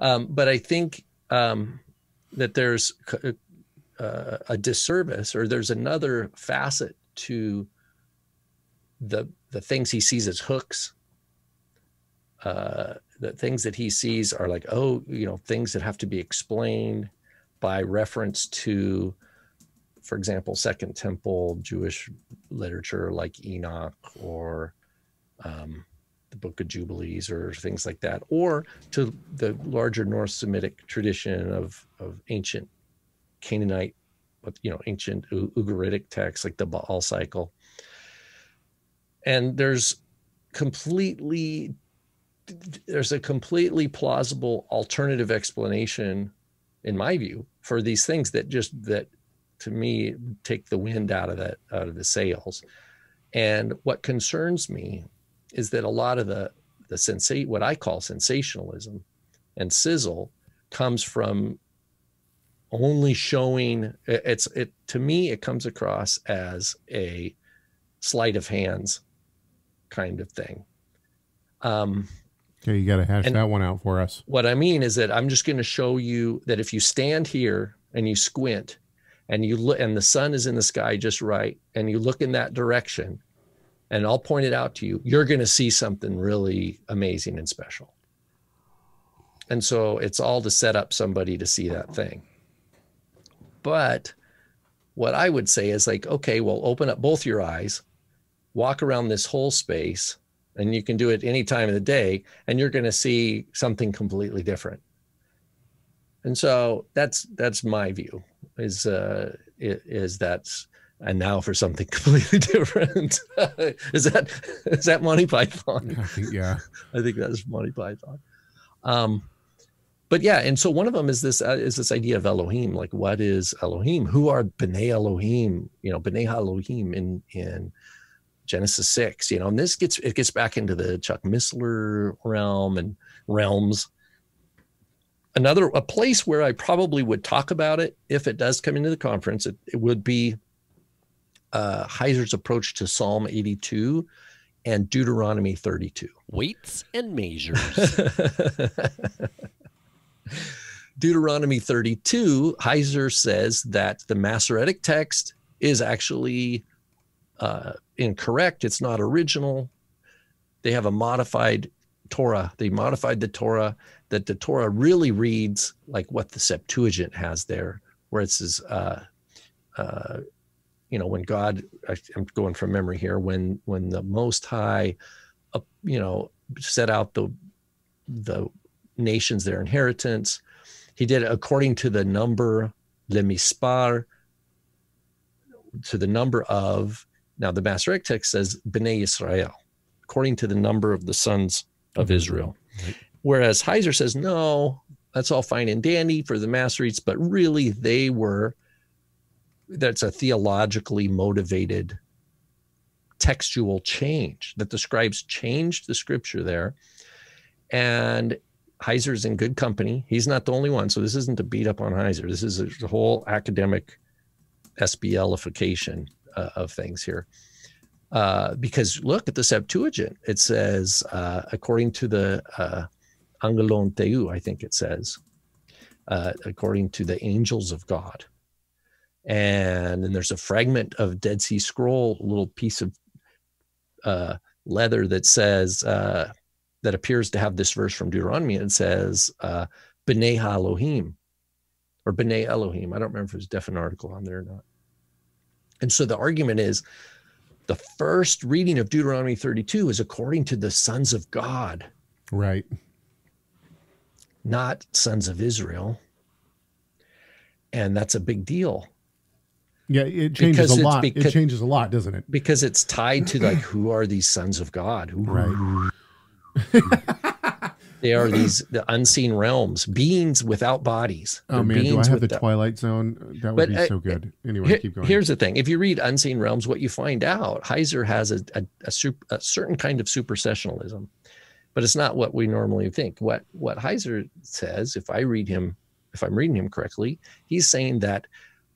But I think that there's a disservice, or there's another facet to the things he sees as hooks. The things that he sees are like, oh, things that have to be explained by reference to, for example, Second Temple Jewish literature like Enoch, or the Book of Jubilees, or things like that, or to the larger North Semitic tradition of ancient Canaanite, ancient Ugaritic texts like the Baal cycle. And there's a completely plausible alternative explanation, in my view, for these things that to me take the wind out of the sails. And what concerns me is that a lot of the what I call sensationalism and sizzle comes from only showing to me, it comes across as a sleight of hands kind of thing. Okay, you got to hash that one out for us. What I mean is that I'm just going to show you that if you stand here and you squint and you look, and the sun is in the sky just right, and you look in that direction, and I'll point it out to you, you're going to see something really amazing and special. And so it's all to set up somebody to see that thing. But what I would say is like, okay, well, open up both your eyes, walk around this whole space, and you can do it any time of the day, and you're going to see something completely different. And so that's my view, is that's, and now for something completely different. Is that Monty Python? I think, yeah. I think that's Monty Python. But yeah, and so one of them is this idea of Elohim. Like, what is Elohim? Who are B'nai Elohim? B'nai Elohim in Genesis 6. And this gets back into the Chuck Missler realm and realms. A place where I probably would talk about it if it does come into the conference, it would be Heiser's approach to Psalm 82 and Deuteronomy 32. Weights and measures. Deuteronomy 32, Heiser says that the Masoretic text is actually incorrect. It's not original. They have a modified Torah. They modified the Torah, that the Torah really reads like what the Septuagint has there, where it says, when God, I'm going from memory here, when the Most High, set out the nations, their inheritance, he did it according to the number, le mispar, to the number of, now the Masoretic text says B'nai Yisrael, according to the number of the sons of Israel. Right. Whereas Heiser says, no, that's all fine and dandy for the Masoretes, but really that's a theologically motivated textual change, that the scribes changed the scripture there. And Heiser's in good company. He's not the only one. So this isn't to beat up on Heiser. This is a whole academic SBLification of things here. Because look at the Septuagint. It says, according to the Angelon Teu, I think it says, according to the angels of God. And then there's a fragment of Dead Sea Scroll, a little piece of leather that says, that appears to have this verse from Deuteronomy. It says, B'nai Elohim, or B'nai Elohim. I don't remember if there's a definite article on there or not. And so the argument is, the first reading of Deuteronomy 32 is according to the sons of God. Right. Not sons of Israel. And that's a big deal. Yeah, it changes a lot. It changes a lot, doesn't it? Because it's tied to like, who are these sons of God? Right. They are the unseen realms, beings without bodies. Oh man, do I have the Twilight Zone? That would be so good. Anyway, keep going. Here's the thing. If you read Unseen Realms, what you find out, Heiser has a certain kind of supersessionalism, but it's not what we normally think. What Heiser says, if I'm reading him correctly, he's saying that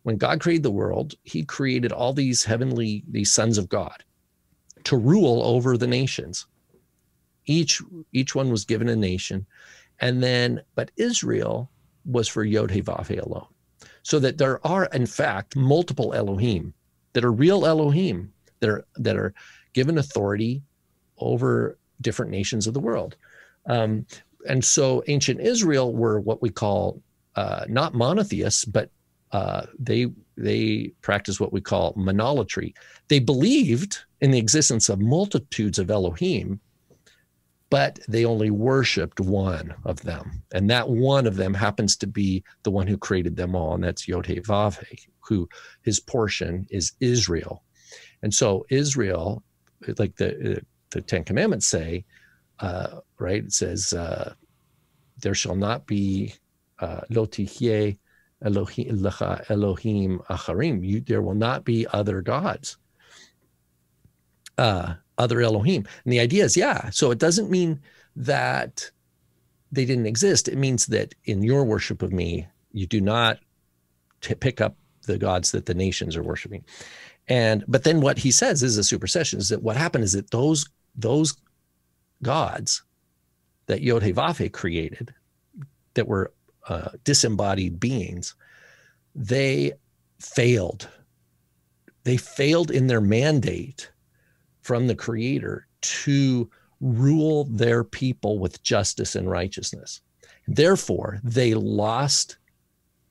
when God created the world, he created all these sons of God to rule over the nations. Each one was given a nation, And then, but Israel was for Yod He Vav He alone. So that there are, in fact, multiple Elohim that are real Elohim that are given authority over different nations of the world. And so ancient Israel were what we call not monotheists, but they practiced what we call monolatry. They believed in the existence of multitudes of Elohim, but they only worshiped one of them. And that one of them happens to be the one who created them all, and that's Yod He Vav He, who his portion is Israel. And so Israel, like the Ten Commandments say, right? It says, there shall not be lo tihyeh Elohim acharim. There will not be other gods, other Elohim. And the idea is, so it doesn't mean that they didn't exist. It means that in your worship of me, you do not pick up the gods that the nations are worshiping. But then what he says is a supersession, is that what happened is that those gods that Yod He Vav He created, that were disembodied beings, they failed. They failed in their mandate from the Creator to rule their people with justice and righteousness. Therefore, they lost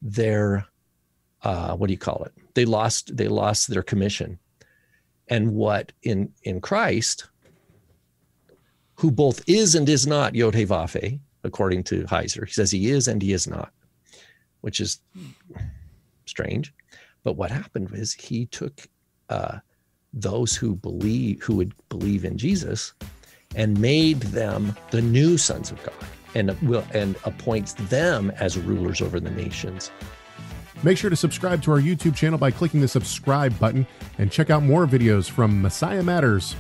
their They lost their commission. And what in Christ, who both is and is not Yod He Vav He, according to Heiser, he says he is and he is not, which is strange. But what happened was he took those who would believe in Jesus and made them the new sons of God, and appoints them as rulers over the nations. Make sure to subscribe to our YouTube channel by clicking the subscribe button, and check out more videos from Messiah Matters.